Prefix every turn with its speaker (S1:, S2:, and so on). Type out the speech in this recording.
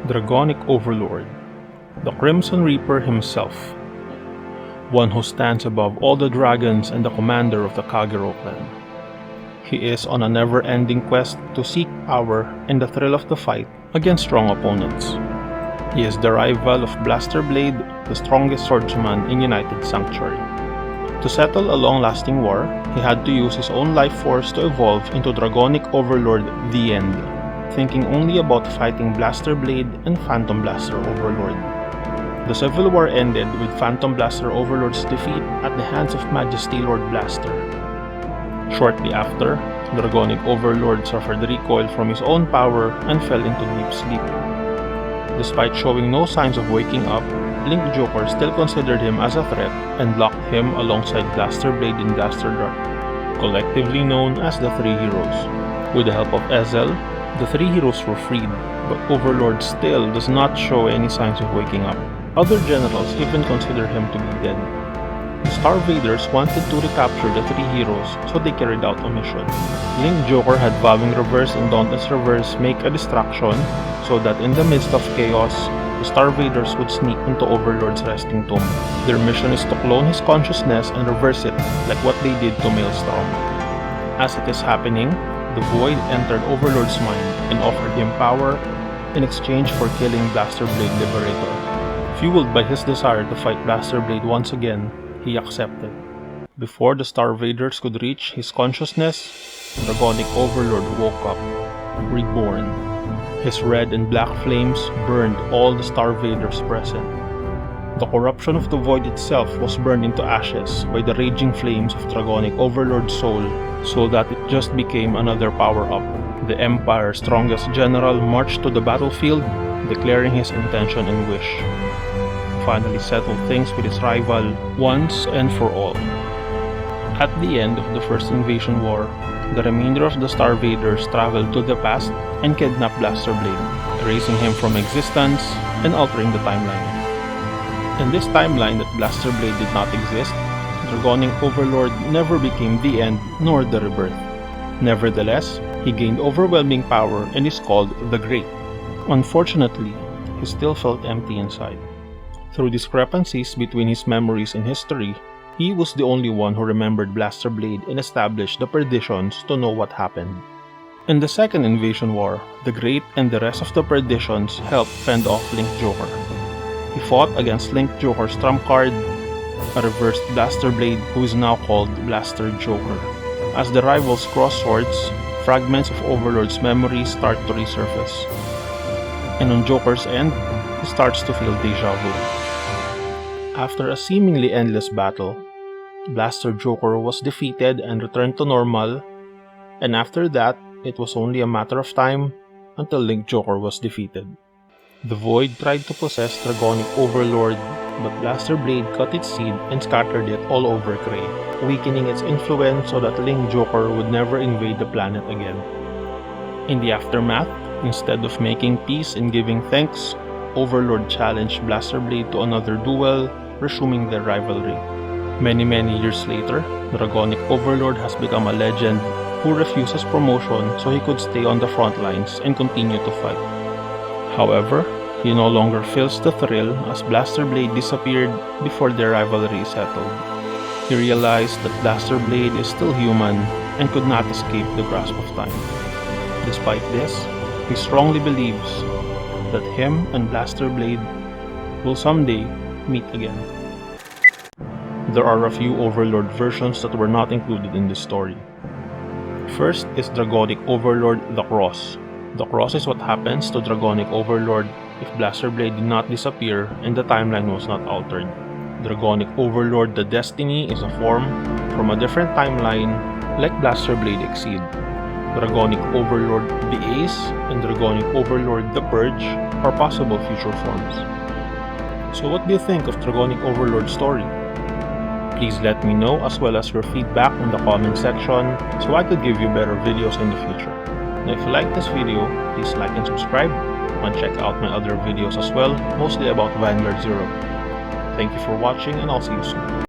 S1: Dragonic Overlord, the Crimson Reaper himself, one who stands above all the dragons and the commander of the Kagero clan. He is on a never-ending quest to seek power and the thrill of the fight against strong opponents. He is the rival of Blaster Blade, the strongest swordsman in United Sanctuary. To settle a long-lasting war, he had to use his own life force to evolve into Dragonic Overlord the End, thinking only about fighting Blaster Blade and Phantom Blaster Overlord. The Civil War ended with Phantom Blaster Overlord's defeat at the hands of Majesty Lord Blaster. Shortly after, Dragonic Overlord suffered recoil from his own power and fell into deep sleep. Despite showing no signs of waking up, Link Joker still considered him as a threat and locked him alongside Blaster Blade and Blaster Dark, collectively known as the Three Heroes. With the help of Ezel, the three heroes were freed, but Overlord still does not show any signs of waking up. Other generals even consider him to be dead. The Star Vaders wanted to recapture the three heroes, so they carried out a mission. Link Joker had Vowing Reverse and Dauntless Reverse make a distraction so that in the midst of chaos, the Star Vaders would sneak into Overlord's resting tomb. Their mission is to clone his consciousness and reverse it, like what they did to Maelstrom. As it is happening, the Void entered Overlord's mind and offered him power in exchange for killing Blaster Blade Liberator. Fueled by his desire to fight Blaster Blade once again, he accepted. Before the Star Vaders could reach his consciousness, Dragonic Overlord woke up, reborn. His red and black flames burned all the Star Vaders present. The corruption of the Void itself was burned into ashes by the raging flames of Dragonic Overlord's soul, so that it just became another power-up. The Empire's strongest general marched to the battlefield, declaring his intention and wish. Finally settled things with his rival once and for all. At the end of the first invasion war, the remainder of the Star Vaders traveled to the past and kidnapped Blaster Blade, erasing him from existence and altering the timeline. In this timeline that Blaster Blade did not exist, Dragonic Overlord never became the End nor the Rebirth. Nevertheless, he gained overwhelming power and is called the Great. Unfortunately, he still felt empty inside. Through discrepancies between his memories and history, he was the only one who remembered Blaster Blade and established the Perditions to know what happened. In the second invasion war, the Great and the rest of the Perditions helped fend off Link Joker. He fought against Link Joker's trump card, a reversed Blaster Blade who is now called Blaster Joker. As the rivals cross swords, fragments of Overlord's memories start to resurface. And on Joker's end, he starts to feel deja vu. After a seemingly endless battle, Blaster Joker was defeated and returned to normal, and after that, it was only a matter of time until Link Joker was defeated. The Void tried to possess Dragonic Overlord, but Blaster Blade cut its seed and scattered it all over Cray, weakening its influence so that Link Joker would never invade the planet again. In the aftermath, instead of making peace and giving thanks, Overlord challenged Blaster Blade to another duel, resuming their rivalry. Many years later, Dragonic Overlord has become a legend who refuses promotion so he could stay on the front lines and continue to fight. However, he no longer feels the thrill as Blaster Blade disappeared before their rivalry settled. He realized that Blaster Blade is still human and could not escape the grasp of time. Despite this, he strongly believes that him and Blaster Blade will someday meet again. There are a few Overlord versions that were not included in this story. First is Dragonic Overlord the Cross. The Cross is what happens to Dragonic Overlord if Blaster Blade did not disappear and the timeline was not altered. Dragonic Overlord the Destiny is a form from a different timeline like Blaster Blade Exceed. Dragonic Overlord the Ace and Dragonic Overlord the Purge are possible future forms. So what do you think of Dragonic Overlord's story? Please let me know as well as your feedback in the comment section so I could give you better videos in the future. Now if you like this video, please like and subscribe and check out my other videos as well, mostly about Vanguard Zero. Thank you for watching and I'll see you soon.